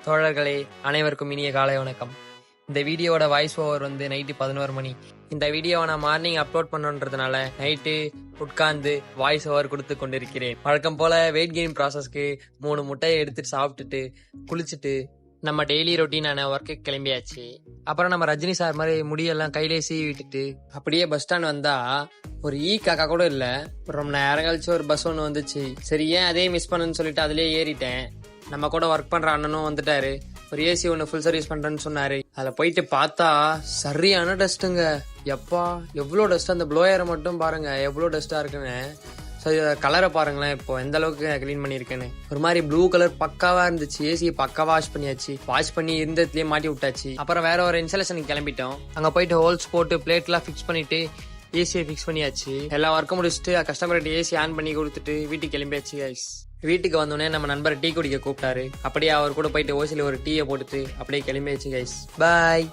தோழர்களே, அனைவருக்கும் இனிய காலை வணக்கம். இந்த வீடியோட வாய்ஸ் ஓவர் வந்து நைட்டு 11 மணி. இந்த வீடியோவை நான் மார்னிங் அப்லோட் பண்ணுன்றதுனால நைட்டு உட்கார்ந்து வாய்ஸ் ஓவர் கொடுத்து கொண்டிருக்கிறேன். வழக்கம் போல வெயிட் கெயின் ப்ராசஸ்க்கு 3 முட்டையை எடுத்துட்டு சாப்பிட்டுட்டு குளிச்சுட்டு நம்ம டெய்லி ரொட்டீனான ஒர்க்கு கிளம்பியாச்சு. அப்புறம் நம்ம ரஜினி சார் மாதிரி முடியெல்லாம் கையிலே சீவி விட்டுட்டு அப்படியே பஸ் ஸ்டாண்ட் வந்தா ஒரு காக்கா கூட இல்ல. ரொம்ப நேரம் கழிச்சு ஒரு பஸ் ஒன்று வந்துச்சு. சரி ஏன் அதே மிஸ் பண்ணுன்னு சொல்லிட்டு அதுலயே ஏறிட்டேன். நம்ம கூட ஒர்க் பண்ற அண்ணனும் வந்துட்டாரு. ஒரு ஏசி ஒன்று ஃபுல் சர்வீஸ் பண்றேன்னு சொன்னாரு. அதில் போயிட்டு பார்த்தா சரியான டஸ்ட்டுங்க. எப்பா எவ்வளோ டஸ்ட், அந்த ப்ளோயரை மட்டும் பாருங்க எவ்வளோ டஸ்டா இருக்குன்னு. ஸோ கலரை பாருங்களேன் இப்போ எந்த அளவுக்கு க்ளீன் பண்ணியிருக்கேன்னு. ஒரு மாதிரி ப்ளூ கலர் பக்காவா இருந்துச்சு. ஏசியை பக்காவா வாஷ் பண்ணியாச்சு. வாஷ் பண்ணி இருந்ததுலேயே மாட்டி விட்டாச்சு. அப்புறம் வேற ஒரு இன்ஸ்டாலேஷனுக்கு கிளம்பிட்டோம். அங்கே போயிட்டு ஹோல்ஸ் போட்டு பிளேட்லாம் ஃபிக்ஸ் பண்ணிட்டு ஏசியை ஃபிக்ஸ் பண்ணியாச்சு. எல்லா ஒர்க்கும் முடிச்சுட்டு கஸ்டமர்கிட்ட ஏசி ஆன் பண்ணி கொடுத்துட்டு வீட்டுக்கு கிளம்பியாச்சு கைஸ். வீட்டுக்கு வந்தோடனே நம்ம நண்பர் டீ குடிக்க கூப்பிட்டாரு. அப்படியே அவர் கூட போயிட்டு ஓசியில் ஒரு டீயை போட்டுட்டு அப்படியே கிளம்பியாச்சு கைஸ். பாய்.